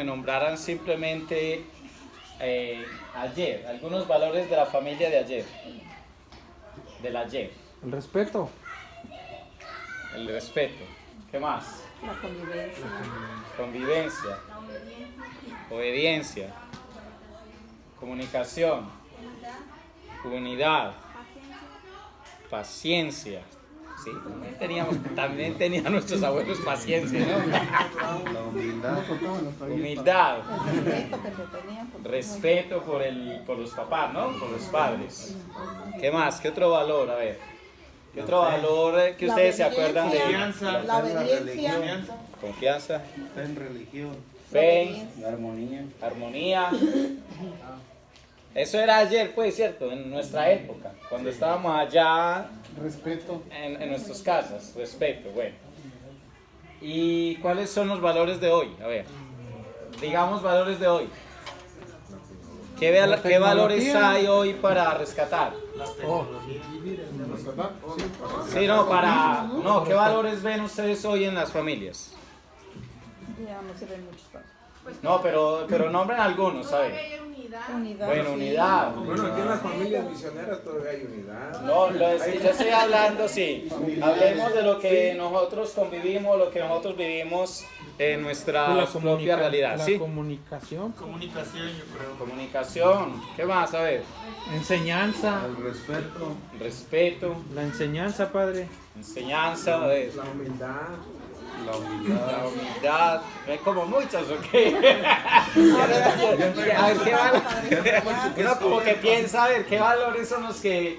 que nombraran simplemente ayer, algunos valores de la familia de ayer, del ayer. El respeto. El respeto. ¿Qué más? La convivencia. Convivencia. Obediencia. Comunicación. Unidad. Paciencia. Sí, también tenían nuestros abuelos paciencia, ¿no? La humildad. Humildad. El respeto que se tenía. Respeto por los papás, ¿no? Por los padres. ¿Qué más? ¿Qué otro valor? A ver. ¿Qué otro valor que La ustedes se obediencia. acuerdan de? Confianza. La obediencia. Confianza. Fe en religión. Fe. Armonía. Armonía. Eso era ayer, pues, ¿cierto? En nuestra época, cuando estábamos allá Respeto. en nuestras casas. Respeto, bueno. ¿Y cuáles son los valores de hoy? A ver, digamos valores de hoy. ¿Qué valores hay hoy para rescatar? Sí, no, ¿qué valores ven ustedes hoy en las familias? Ya no se ven muchos pasos. No, pero nombren algunos, ¿sabes? Unidad. Bueno, sí. unidad. Bueno, aquí en las familias misioneras todavía hay unidad. No, yo estoy hablando, sí. Hablemos de lo que nosotros convivimos, lo que nosotros vivimos en nuestra propia realidad, La ¿sí? comunicación. Comunicación, yo creo. Comunicación. ¿Qué más? A ver. Enseñanza. El respeto. Respeto. La enseñanza, padre. Enseñanza. A ver. La humildad. La La humildad. humildad. Hay como muchas, ¿ok? A ver, ¿qué valores? Uno como que piensa, a ver, ¿qué valores son los que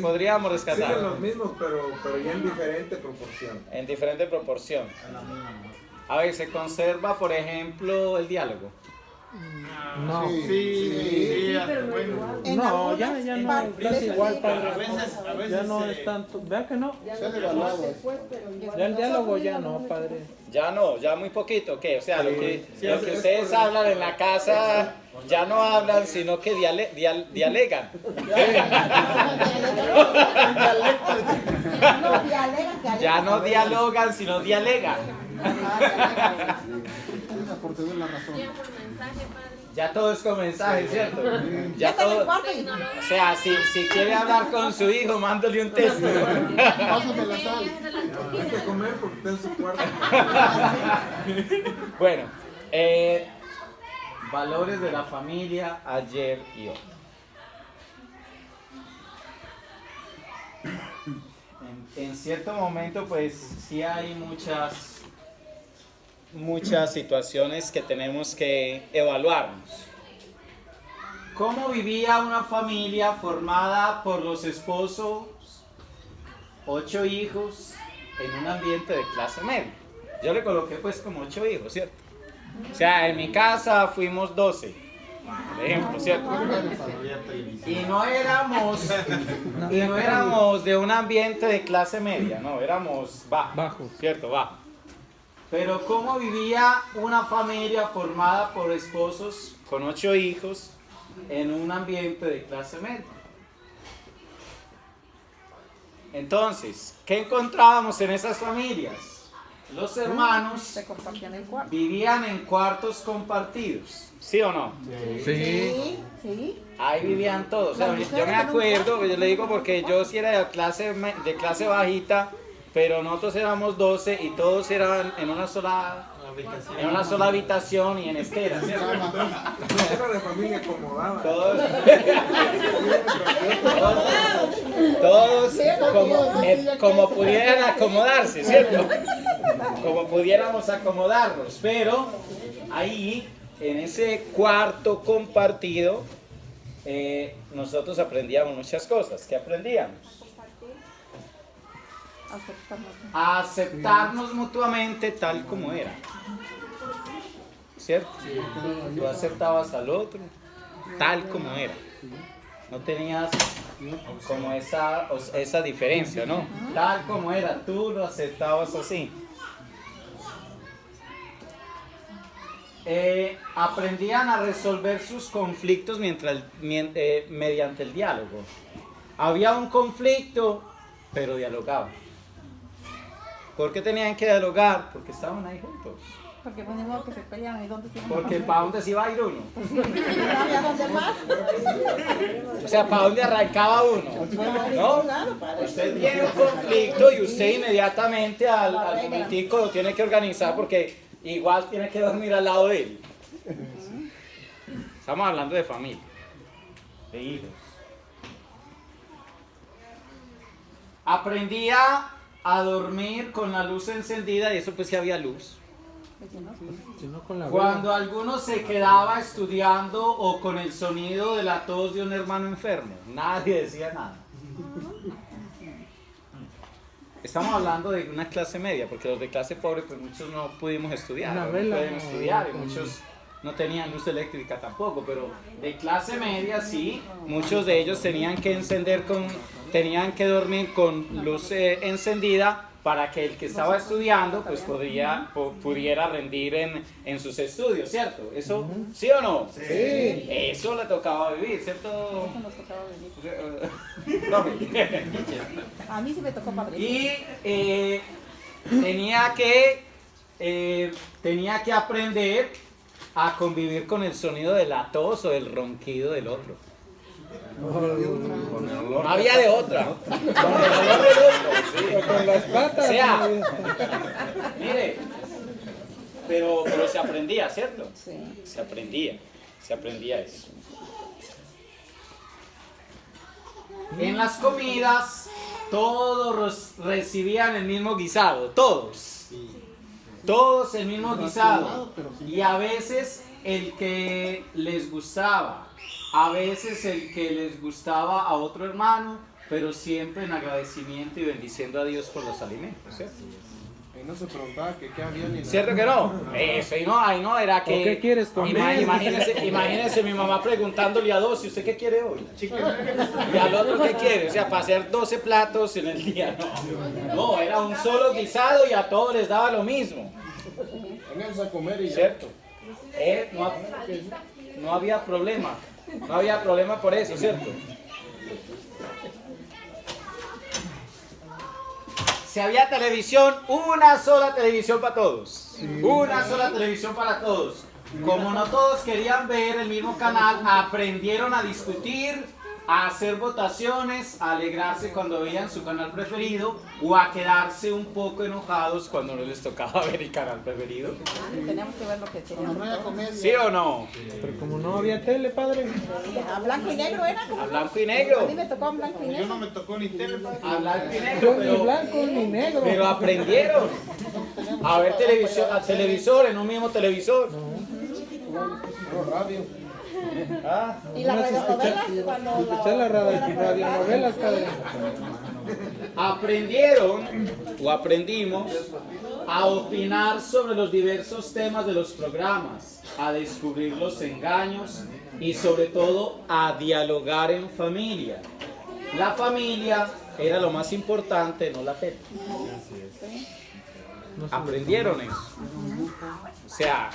podríamos Siguen rescatar? los mismos, pero ya en diferente proporción. En diferente proporción. A ver, se conserva, por ejemplo, el diálogo. No. Sí, pero no bueno. igual. En No, ya algunas no, partes casi sí, igual, pero padre. A veces Ya no es tanto. ¿Vea que no? después, pero igual. Ya el diálogo ya no, padre. Ya no, ya muy poquito, ¿qué? O sea, lo que ustedes hablan en la casa, ya no hablan, sino que dialegan. Ya no dialogan, sino dialegan. Por tener la razón. Ya todo es con mensaje, ¿cierto? Ya está en el todo. cuarto y- O sea, si quiere hablar con su hijo, mándale un texto. Pásame la sal. Hay que comer porque está en su cuarto. Bueno, valores de la familia ayer y hoy. En cierto momento, pues sí hay muchas situaciones que tenemos que evaluarnos. ¿Cómo vivía una familia formada por los esposos, 8 hijos, en un ambiente de clase media? Yo le coloqué pues como 8 hijos, ¿cierto? O sea, en mi casa fuimos 12, por ejemplo, ¿cierto? Y no éramos de un ambiente de clase media, no, éramos bajos, ¿cierto? Bajo. Pero ¿cómo vivía una familia formada por esposos con 8 hijos en un ambiente de clase media? Entonces, ¿qué encontrábamos en esas familias? Los hermanos Se compartían el cuarto. vivían en cuartos compartidos, ¿sí o no? Sí, sí. Ahí vivían todos. O sea, yo me acuerdo, yo le digo porque yo sí era de clase bajita, pero nosotros éramos 12 y todos eran en una sola habitación y en esteras, ¿cierto? Era de familia acomodada. Todos como pudieran acomodarse, ¿cierto? Como pudiéramos acomodarnos, pero ahí, en ese cuarto compartido, nosotros aprendíamos muchas cosas. ¿Qué aprendíamos? A aceptarnos mutuamente tal como era. ¿Cierto? Tú aceptabas al otro tal como era. No tenías como esa diferencia, ¿no? Tal como era, tú lo aceptabas así. Aprendían a resolver sus conflictos mediante el diálogo. Había un conflicto, pero dialogaban. ¿Por qué tenían que dialogar? Porque estaban ahí juntos. porque pues ni modo que se pelean y dónde se van. Porque ¿para dónde se iba a ir uno? No había dónde más. O sea, ¿para dónde arrancaba uno? ¿No? Claro, padre. Usted tiene un conflicto y usted inmediatamente al momentico lo tiene que organizar porque igual tiene que dormir al lado de él. Estamos hablando de familia, de hijos. Aprendía a dormir con la luz encendida y eso pues sí había luz. Si no con la Cuando alguno se quedaba estudiando o con el sonido de la tos de un hermano enfermo, nadie decía nada. Estamos hablando de una clase media, porque los de clase pobre pues muchos no pudimos estudiar, Una no vela, pueden estudiar y con- muchos no tenían luz eléctrica tampoco, pero de clase media sí, muchos de ellos tenían que dormir con luz encendida para que el que estaba estudiando pues pudiera rendir en sus estudios, ¿cierto? ¿Eso sí o no? Sí. Eso le tocaba vivir, ¿cierto? Eso nos tocaba venir. No. A mí sí me tocó padre. Y tenía que aprender a convivir con el sonido de la tos o el ronquido del otro. No había de otra. Con el olor del otro, sí. con las patas. O sea, mire, pero se aprendía, ¿cierto? Sí. Se aprendía eso. En las comidas, todos recibían el mismo guisado, todos el mismo guisado, y a veces el que les gustaba, a veces el que les gustaba a otro hermano, pero siempre en agradecimiento y bendiciendo a Dios por los alimentos, ¿cierto? Y no se preguntaba que qué había ni nada. ¿Cierto que no? Eso, ahí no, era que... ¿O qué quieres comer? Imagínese mi mamá preguntándole a dos, ¿y usted qué quiere hoy? Y al otro, ¿qué quiere? O sea, para hacer 12 platos en el día, no. No, era un solo guisado y a todos les daba lo mismo, Veníamos a comer y ya. ¿cierto? No había problema por eso, ¿cierto? Si había televisión, una sola televisión para todos. Una sola televisión para todos. Como no todos querían ver el mismo canal, aprendieron a discutir, a hacer votaciones, a alegrarse cuando veían su canal preferido o a quedarse un poco enojados cuando no les tocaba ver el canal preferido. Teníamos que ver lo que Cuando no teníamos. haya comedia. ¿Sí o no? Pero como no había tele, padre. A blanco y negro era. A blanco y A negro. mí me tocó en blanco y Yo no negro. me tocó ni tele, padre. A blanco y Yo negro, ni pero... blanco ni negro. Pero aprendieron a ver televisión, al televisor en un mismo televisor. Puro radio. Ah, Y las radionovelas cuando Escuchar las radionovelas, padre. aprendimos a opinar sobre los diversos temas de los programas, a descubrir los engaños y sobre todo a dialogar en familia. La familia era lo más importante, no la tele. Aprendieron eso. O sea,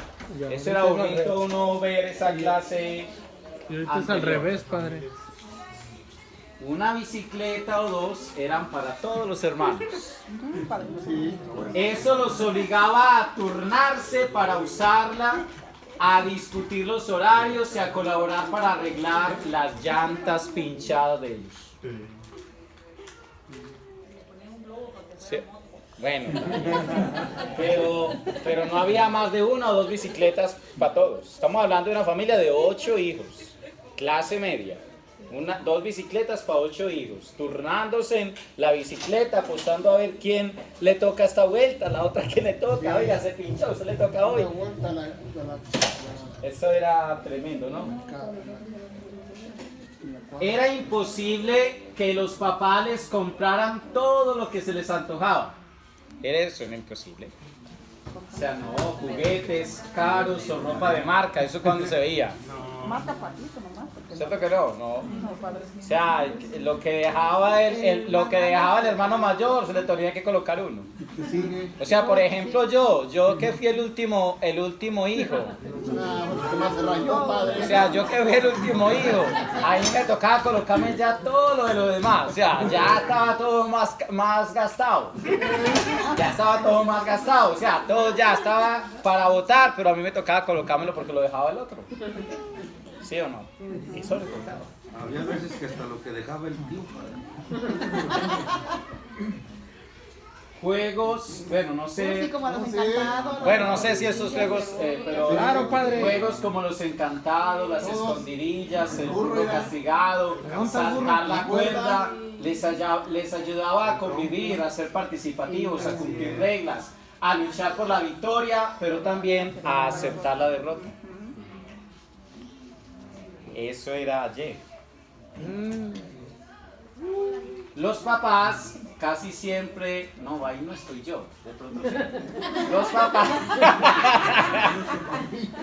eso era bonito uno ver esa clase. Y ahorita es al anterior. revés, padre. Una bicicleta o dos eran para todos los hermanos. padre. Eso los obligaba a turnarse para usarla, a discutir los horarios y a colaborar para arreglar las llantas pinchadas de ellos. Sí. Bueno, pero no había más de una o dos bicicletas para todos. Estamos hablando de una familia de 8 hijos, clase media. Dos bicicletas para 8 hijos, turnándose en la bicicleta, apostando a ver quién le toca esta vuelta, la otra que le toca. Oiga, se pinchó, usted le toca hoy. Una vuelta a la Eso era tremendo, ¿no? Era imposible que los papás les compraran todo lo que se les antojaba. Eso era imposible. O sea, no, juguetes caros o ropa de marca, eso cuando se veía. Más tapatito nomás. porque ¿Cierto que no? No. no, padre. O sea, lo que dejaba el hermano mayor se le tenía que colocar uno. O sea, por ejemplo, yo que fui el último hijo. Que más se rayó, padre. O sea, yo que fui el último hijo, ahí me tocaba colocarme ya todo lo de lo demás. O sea, ya estaba todo más gastado. Ya estaba todo más gastado. O sea, todo ya estaba para votar, pero a mí me tocaba colocármelo porque lo dejaba el otro. ¿Sí o no? Eso le tocaba. Había veces que hasta lo que dejaba el tío, padre. Juegos, bueno, no Así sé. como los encantados. Bueno, no sé si esos juegos, pero Claro, padre. juegos como los encantados, las escondidillas, el burro castigado, saltar la cuerda, les ayudaba a convivir, a ser participativos, a cumplir reglas, a luchar por la victoria, pero también a aceptar la derrota. Eso era ayer. Los papás casi siempre, no, ahí no estoy yo, de pronto sí.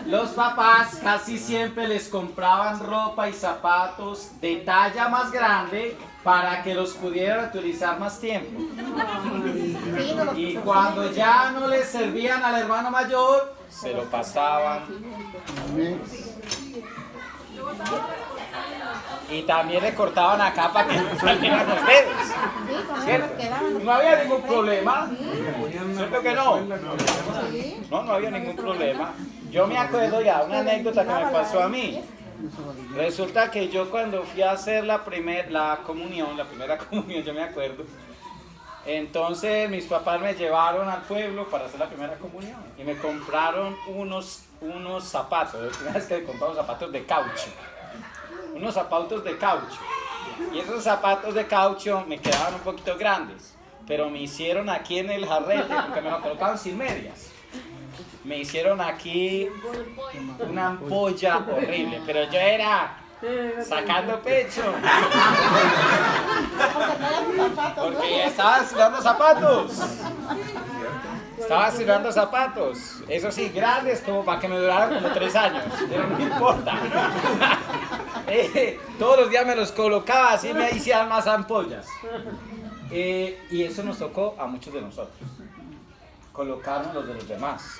Los papás casi siempre les compraban ropa y zapatos de talla más grande para que los pudieran utilizar más tiempo. Y cuando ya no les servían al hermano mayor, se lo pasaban. Y también le cortaban acá para que no salieran los dedos. ¿Cierto? No había ningún problema. ¿Cierto que no? No había ningún problema. Yo me acuerdo ya una anécdota que me pasó a mí. Resulta que yo cuando fui a hacer la primera comunión, yo me acuerdo. Entonces mis papás me llevaron al pueblo para hacer la primera comunión y me compraron unos zapatos. Una vez que me compraron zapatos de caucho. Unos zapatos de caucho. Y esos zapatos de caucho me quedaban un poquito grandes, pero me hicieron aquí en el jarrete, porque me lo colocaban sin medias. Me hicieron aquí una ampolla horrible, pero yo era sacando pecho. Porque estaba estirando zapatos. Estaba estirando zapatos. Eso sí, grandes como para que me duraran como 3 años. Pero no importa. Todos los días me los colocaba, así me hacían más ampollas. Y eso nos tocó a muchos de nosotros. Colocarnos los de los demás.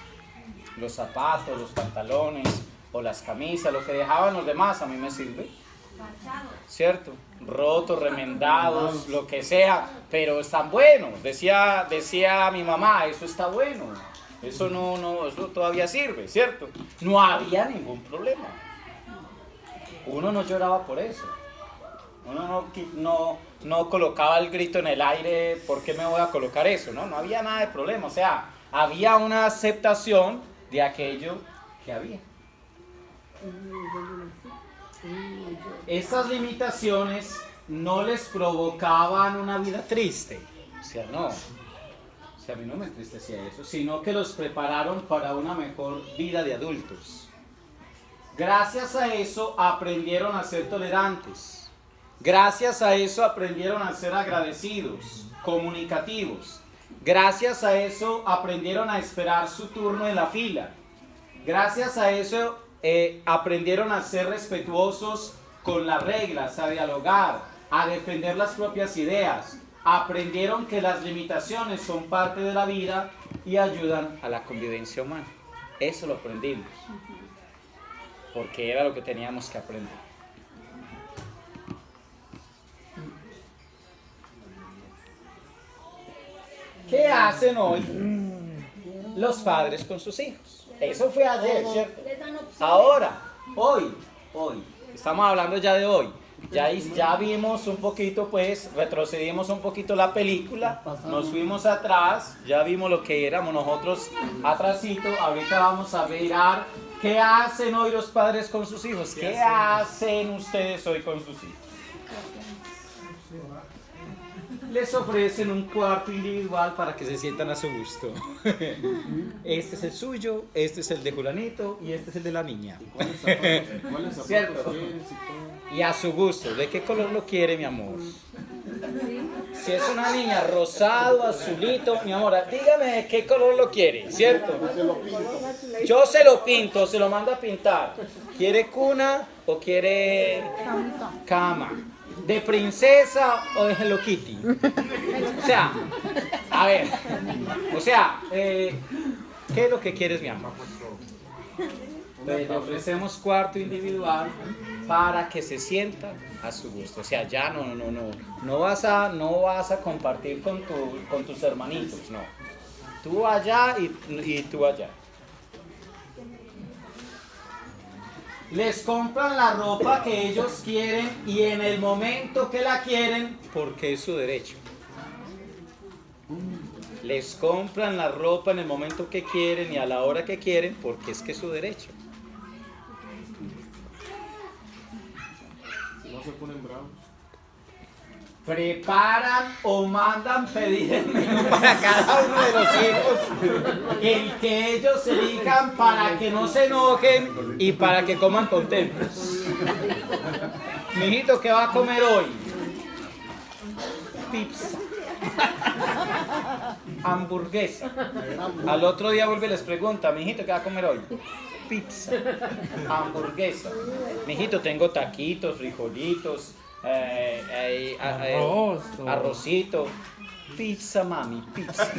Los zapatos, los pantalones o las camisas, lo que dejaban los demás a mí me sirve. ¿Cierto? Rotos, remendados, lo que sea, pero están buenos. Decía mi mamá, eso está bueno. Eso eso todavía sirve, ¿cierto? No había ningún problema. Uno no lloraba por eso. Uno no colocaba el grito en el aire, ¿por qué me voy a colocar eso? No había nada de problema. O sea, había una aceptación de aquello que había. Esas limitaciones no les provocaban una vida triste. O sea, no. O sea, a mí no me entristecía eso, sino que los prepararon para una mejor vida de adultos. Gracias a eso aprendieron a ser tolerantes. Gracias a eso aprendieron a ser agradecidos, comunicativos. Gracias a eso aprendieron a esperar su turno en la fila. Gracias a eso aprendieron a ser respetuosos con las reglas, a dialogar, a defender las propias ideas. Aprendieron que las limitaciones son parte de la vida y ayudan a la convivencia humana. Eso lo aprendimos. Porque era lo que teníamos que aprender. ¿Qué hacen hoy los padres con sus hijos? Eso fue ayer, ¿cierto? Ahora, hoy, estamos hablando ya de hoy. Ya vimos un poquito, pues, retrocedimos un poquito la película, nos fuimos atrás, ya vimos lo que éramos nosotros atrasito. Ahorita vamos a mirar qué hacen hoy los padres con sus hijos. ¿Qué hacen ustedes hoy con sus hijos? Les ofrecen un cuarto individual para que se sientan a su gusto. Este es el suyo, este es el de Julanito y este es el de la niña. ¿Cuáles ¿Cierto? zapatos quieres y todo? Y a su gusto. ¿De qué color lo quiere, mi amor? Si es una niña rosado, azulito, mi amor, dígame de qué color lo quiere, ¿cierto? Yo se lo pinto, se lo mando a pintar. ¿Quiere cuna o quiere cama? ¿De princesa o de Hello Kitty? O sea, a ver, ¿qué es lo que quieres, mi amor? Pues le ofrecemos cuarto individual para que se sienta a su gusto. O sea, ya no vas a compartir con tus hermanitos, no. Tú allá y tú allá. Les compran la ropa que ellos quieren y en el momento que la quieren, porque es su derecho. Les compran la ropa en el momento que quieren y a la hora que quieren, porque es que es su derecho. Si no se ponen bravos. Preparan o mandan pedir el menú para cada uno de los hijos, el que ellos elijan para que no se enojen y para que coman contentos. Mijito, ¿qué va a comer hoy? Pizza. Hamburguesa. Al otro día vuelve y les pregunta, mijito, ¿qué va a comer hoy? Pizza. Hamburguesa. Mijito, tengo taquitos, frijolitos. Arrocito, pizza, mami, pizza.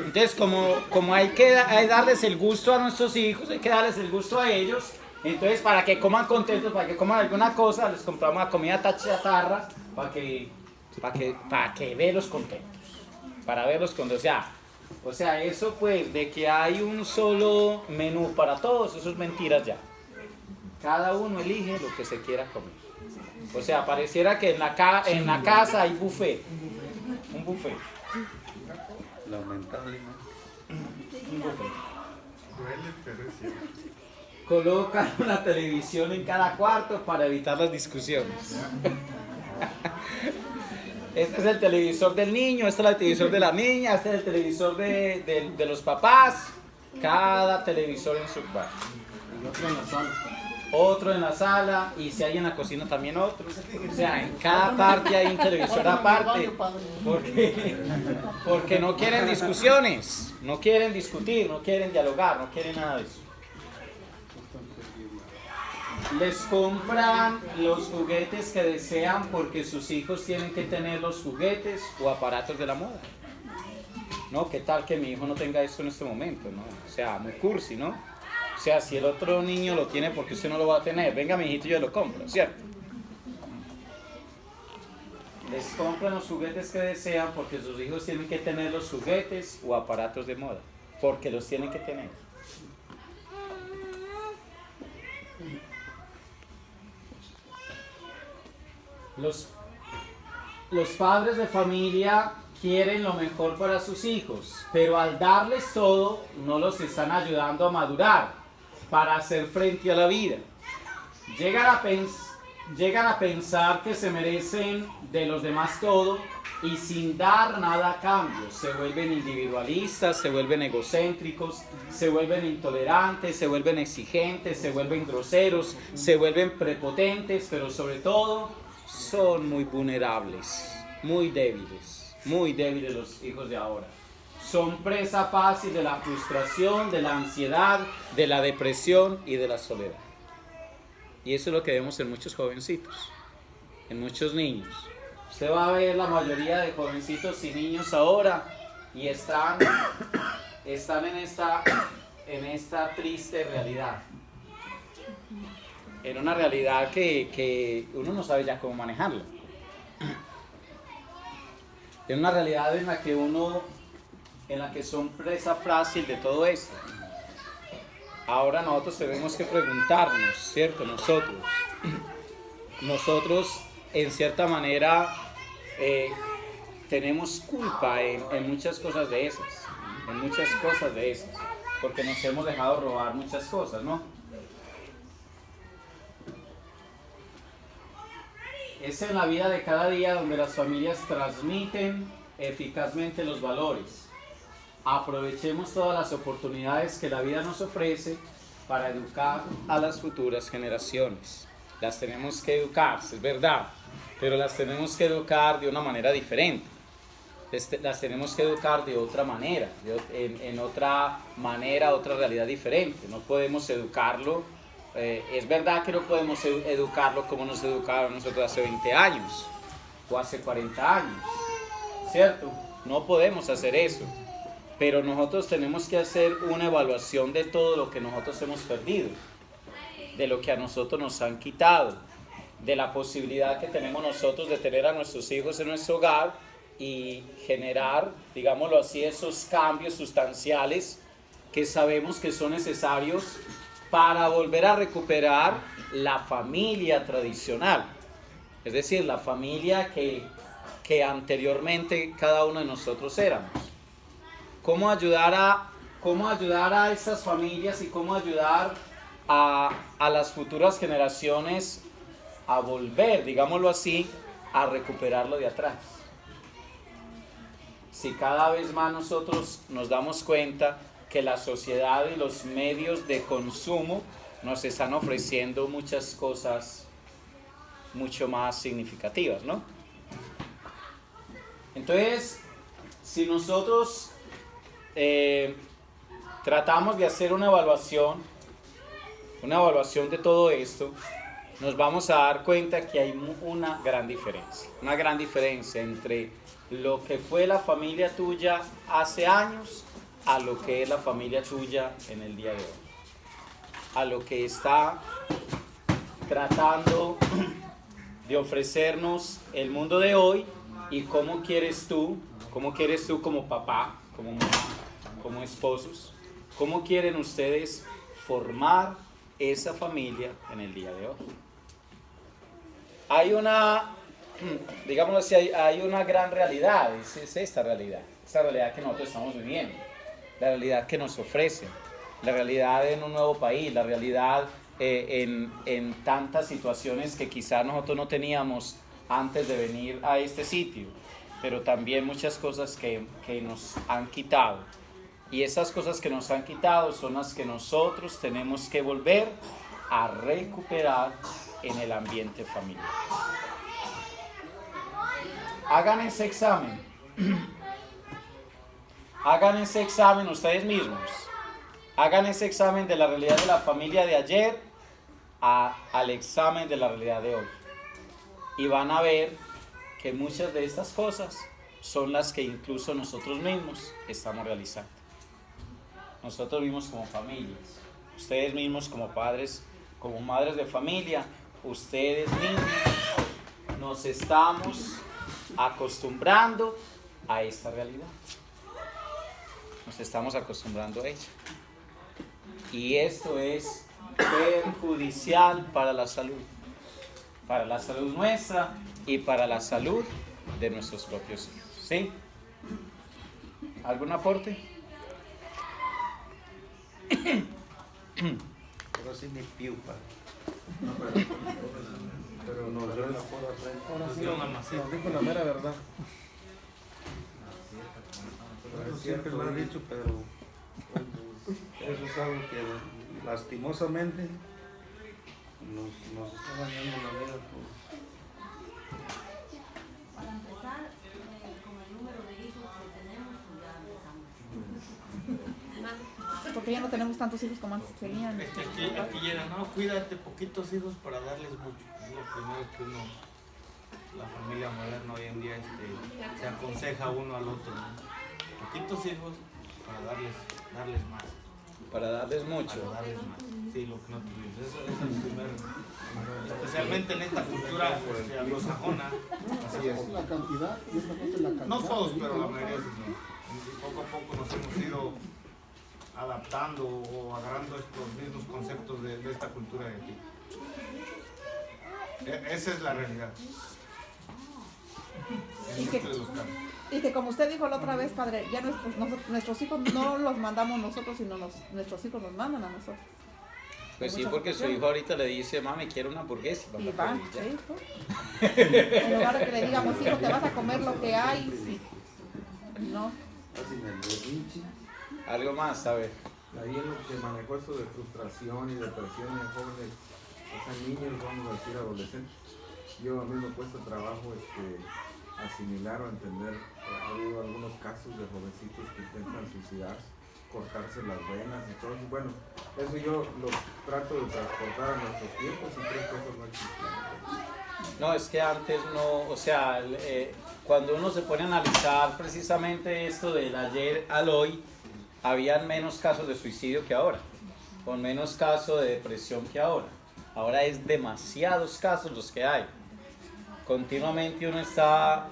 Entonces como hay que darles el gusto a nuestros hijos, hay que darles el gusto a ellos. Entonces, para que coman contentos, para que coman alguna cosa, les compramos la comida chatarra para que verlos contentos, para verlos contentos. O sea, eso pues de que hay un solo menú para todos, eso es mentiras ya. Cada uno elige lo que se quiera comer. O sea, pareciera que en la casa hay buffet. Un buffet. Lamentablemente. Un buffet. Colocan una televisión en cada cuarto para evitar las discusiones. Este es el televisor del niño, este es el televisor de la niña, este es el televisor de los papás. Cada televisor en su cuarto. Y otro en la sala. Otro en la sala, y si hay en la cocina también otro. O sea, en cada parte hay un televisor aparte, porque no quieren discusiones, no quieren discutir, no quieren dialogar, no quieren nada de eso. Les compran los juguetes que desean porque sus hijos tienen que tener los juguetes o aparatos de la moda. No, ¿qué tal que mi hijo no tenga esto en este momento? ¿No? O sea, muy cursi, ¿no? O sea, si el otro niño lo tiene, ¿por qué usted no lo va a tener? Venga, mi hijito, yo lo compro, ¿cierto? Les compran los juguetes que desean porque sus hijos tienen que tener los juguetes o aparatos de moda. Porque los tienen que tener. Los padres de familia quieren lo mejor para sus hijos, pero al darles todo, no los están ayudando a madurar para hacer frente a la vida. Llegan a pensar que se merecen de los demás todo y sin dar nada a cambio. Se vuelven individualistas, se vuelven egocéntricos, se vuelven intolerantes, se vuelven exigentes, se vuelven groseros, se vuelven prepotentes, pero sobre todo son muy vulnerables, muy débiles los hijos de ahora. Son presa fácil de la frustración, de la ansiedad, de la depresión y de la soledad. Y eso es lo que vemos en muchos jovencitos, en muchos niños. Usted va a ver la mayoría de jovencitos y niños ahora y están en esta triste realidad. En una realidad que uno no sabe ya cómo manejarla. En una realidad en la que son presa fácil de todo esto. Ahora nosotros tenemos que preguntarnos, ¿cierto? Nosotros en cierta manera tenemos culpa en muchas cosas de esas, porque nos hemos dejado robar muchas cosas, ¿no? Es en la vida de cada día donde las familias transmiten eficazmente los valores. Aprovechemos todas las oportunidades que la vida nos ofrece para educar a las futuras generaciones. Las tenemos que educar, es verdad, pero las tenemos que educar de una manera diferente. Las tenemos que educar de otra manera, en otra manera, otra realidad diferente. No podemos educarlo Es verdad que no podemos educarlo como nos educaron nosotros hace 20 años o hace 40 años, ¿cierto? No podemos hacer eso, pero nosotros tenemos que hacer una evaluación de todo lo que nosotros hemos perdido, de lo que a nosotros nos han quitado, de la posibilidad que tenemos nosotros de tener a nuestros hijos en nuestro hogar y generar, digámoslo así, esos cambios sustanciales que sabemos que son necesarios para volver a recuperar la familia tradicional, es decir, la familia que anteriormente cada uno de nosotros éramos. ¿Cómo ayudar a esas familias y cómo ayudar a las futuras generaciones a volver, digámoslo así, a recuperarlo de atrás? Si cada vez más nosotros nos damos cuenta que la sociedad y los medios de consumo nos están ofreciendo muchas cosas mucho más significativas, ¿no? Entonces, si nosotros tratamos de hacer una evaluación de todo esto, nos vamos a dar cuenta que hay una gran diferencia entre lo que fue la familia tuya hace años a lo que es la familia tuya en el día de hoy, a lo que está tratando de ofrecernos el mundo de hoy y cómo quieres tú como papá, como mamá, como esposos, cómo quieren ustedes formar esa familia en el día de hoy. Hay una, digámoslo así, hay una gran realidad, es esta realidad que nosotros estamos viviendo, la realidad que nos ofrecen, la realidad en un nuevo país, la realidad en tantas situaciones que quizás nosotros no teníamos antes de venir a este sitio, pero también muchas cosas que nos han quitado. Y esas cosas que nos han quitado son las que nosotros tenemos que volver a recuperar en el ambiente familiar. Hagan ese examen. Hagan ese examen ustedes mismos. Hagan ese examen de la realidad de la familia de ayer al examen de la realidad de hoy. Y van a ver que muchas de estas cosas son las que incluso nosotros mismos estamos realizando. Nosotros mismos como familias, ustedes mismos como padres, como madres de familia, ustedes mismos nos estamos acostumbrando a esta realidad. Nos estamos acostumbrando a ella. Y esto es perjudicial para la salud nuestra y para la salud de nuestros propios hijos. ¿Sí? ¿Algún aporte? Ahora sí me piu, padre. Pero no, yo la puedo hacer. Ahora sí, nos dijo la mera verdad. Siempre lo he dicho, pero eso es algo que lastimosamente nos está dañando la vida. Para empezar, con el número de hijos que tenemos, pues ya empezamos. Porque ya no tenemos tantos hijos como antes tenían. Aquí llega, no, cuídate, poquitos hijos para darles mucho. Es lo primero que uno, la familia moderna hoy en día, se aconseja uno al otro, ¿no? Poquitos hijos para darles más. Para darles mucho. Para darles más. Sí, lo que no tuvimos. Eso es el primero. Especialmente en esta cultura anglosajona. Así es. La cantidad y otra cosa es la calidad. No todos, pero la mayoría sí son. Y poco a poco nos hemos ido adaptando o agarrando estos mismos conceptos de esta cultura de aquí. Esa es la realidad. En muchos de los casos. Y que como usted dijo la otra vez, padre, ya nuestros hijos no los mandamos nosotros, sino nuestros hijos nos mandan a nosotros. Pues sí, porque su hijo ahorita le dice, mami, quiero una hamburguesa. Y van, sí, pues. En lugar de que le digamos, hijo, te vas a comer lo que hay. Sí. No. Así me berrinche. Algo más, a ver. Ahí en lo que manejó eso de frustración y depresión en jóvenes, o sea, niños, vamos a decir adolescentes. A mí me cuesta trabajo asimilar o entender. Ha habido algunos casos de jovencitos que intentan suicidarse, cortarse las venas y todo. Y bueno, Eso yo lo trato de transportar a nuestros tiempos y creo que eso no existe. No, es que antes no, o sea, cuando uno se pone a analizar precisamente esto del ayer al hoy, habían menos casos de suicidio que ahora, con menos casos de depresión que ahora. Ahora es demasiados casos los que hay. Continuamente uno está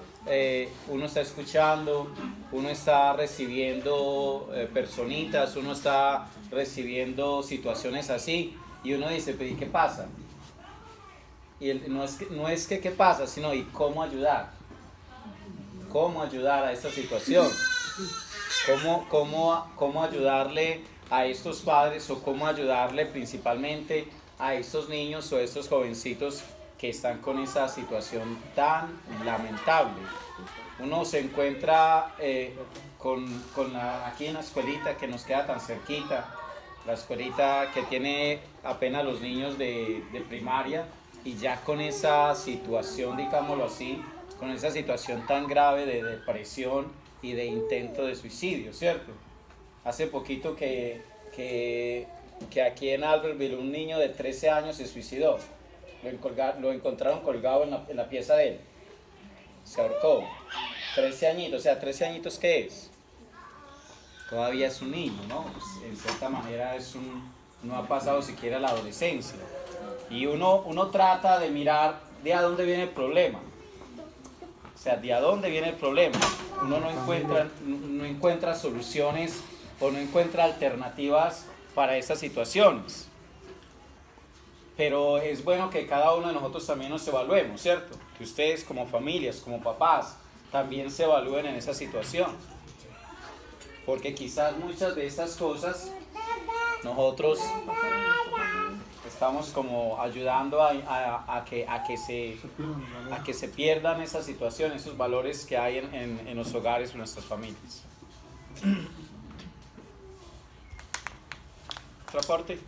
escuchando, uno está recibiendo personitas, uno está recibiendo situaciones así y uno dice, pero ¿y qué pasa? Y no es que qué pasa, sino ¿y cómo ayudar? ¿Cómo ayudar a esta situación? ¿Cómo ayudarle a estos padres o cómo ayudarle principalmente a estos niños o a estos jovencitos que están con esa situación tan lamentable? Uno se encuentra aquí en la escuelita que nos queda tan cerquita, la escuelita que tiene apenas los niños de primaria, y ya con esa situación, digámoslo así, con esa situación tan grave de depresión y de intento de suicidio, ¿cierto? Hace poquito que aquí en Albertville un niño de 13 años se suicidó. Lo encontraron colgado en la pieza de él. Se ahorcó. 13 añitos, o sea, 13 añitos, ¿qué es? Todavía es un niño, ¿no? Pues, en cierta manera no ha pasado siquiera la adolescencia. Y uno trata de mirar de a dónde viene el problema. O sea, de a dónde viene el problema. Uno no encuentra soluciones o no encuentra alternativas para estas situaciones. Pero es bueno que cada uno de nosotros también nos evaluemos, ¿cierto? Que ustedes como familias, como papás, también se evalúen en esa situación. Porque quizás muchas de estas cosas nosotros estamos como ayudando a que se pierdan esas situaciones, esos valores que hay en los hogares, en nuestras familias. ¿Otra parte?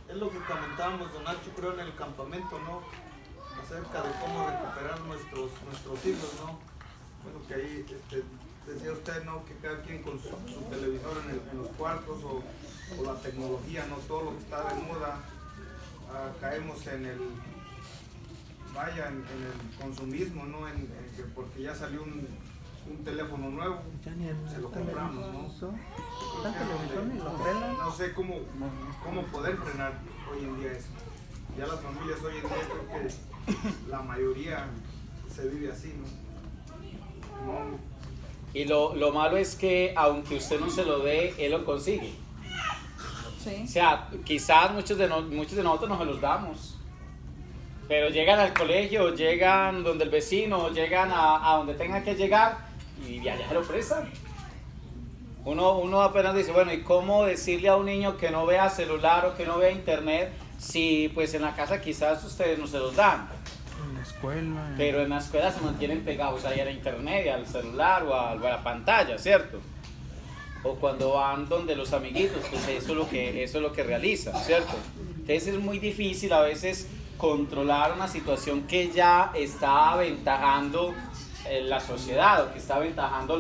Es lo que comentábamos, don Nacho, creo, en el campamento, ¿no? Acerca de cómo recuperar nuestros hijos, ¿no? Bueno, que ahí decía usted, ¿no? Que cada quien con su televisor en los cuartos o la tecnología, ¿no? Todo lo que está de moda, caemos en el consumismo, ¿no? Que porque ya salió un teléfono nuevo, se lo compramos, ¿no? No sé cómo poder frenar hoy en día eso. Ya las familias hoy en día creo que la mayoría se vive así, ¿no? Y lo malo es que aunque usted no se lo dé, él lo consigue. Sí. O sea, quizás muchos de nosotros no se los damos, pero llegan al colegio, llegan donde el vecino, llegan a donde tengan que llegar y allá se lo prestan. Uno apenas dice, bueno, ¿y cómo decirle a un niño que no vea celular o que no vea internet si pues en la casa quizás ustedes no se los dan? En la escuela. Pero en la escuela se mantienen pegados ahí a la internet, al celular o a la pantalla, ¿cierto? O cuando van donde los amiguitos, pues eso es lo que realizan, ¿cierto? Entonces es muy difícil a veces controlar una situación que ya está aventajando la sociedad, o que está aventajando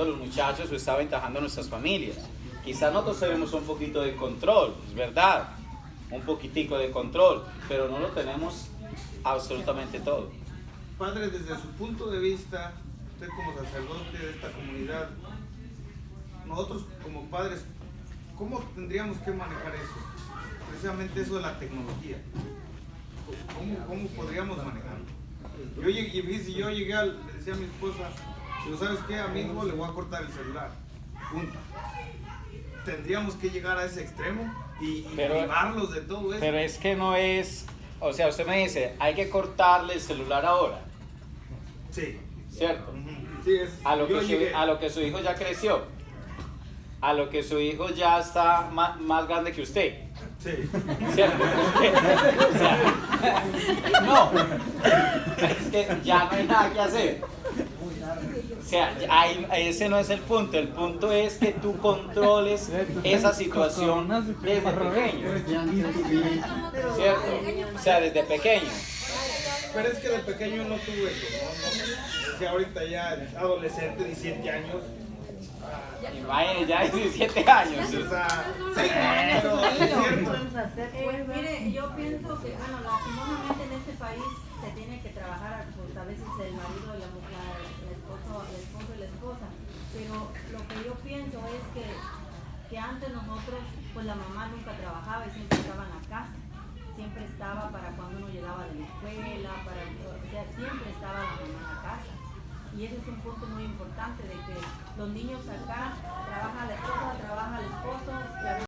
los muchachos o está aventajando nuestras familias. Quizás nosotros tenemos un poquito de control, es verdad, un poquitico de control, pero no lo tenemos absolutamente todo. Padre, desde su punto de vista, usted como sacerdote de esta comunidad, nosotros como padres, ¿cómo tendríamos que manejar eso? Precisamente eso de la tecnología. ¿Cómo podríamos manejarlo? Yo llegué, le decía a mi esposa, digo, ¿sabes qué? A mi hijo le voy a cortar el celular. Punto. Tendríamos que llegar a ese extremo y privarlos de todo eso. Pero es que no es, o sea, usted me dice, hay que cortarle el celular ahora. Sí. ¿Cierto? Sí, A lo que su hijo ya creció. A lo que su hijo ya está más grande que usted. Sí. ¿Cierto? O sea, no. Es que ya no hay nada que hacer. O sea, ese no es el punto. El punto es que tú controles esa situación desde pequeño. ¿Cierto? O sea, desde pequeño. Pero es que de pequeño no tuve eso, ¿no? O sea, ahorita ya adolescente, 17 años, Imagínense, ya 17 años. O sea, Mire, yo pienso que, bueno, lastimosamente en este país se tiene que trabajar, pues a veces el marido y la mujer, el esposo y la esposa, pero lo que yo pienso es que antes nosotros, pues la mamá nunca trabajaba y siempre estaba en la casa, siempre estaba para cuando uno llegaba de la escuela, o sea, siempre estaba la mamá en la casa. Y ese es un punto muy importante de que los niños acá trabaja la esposa, trabaja el esposo, y a veces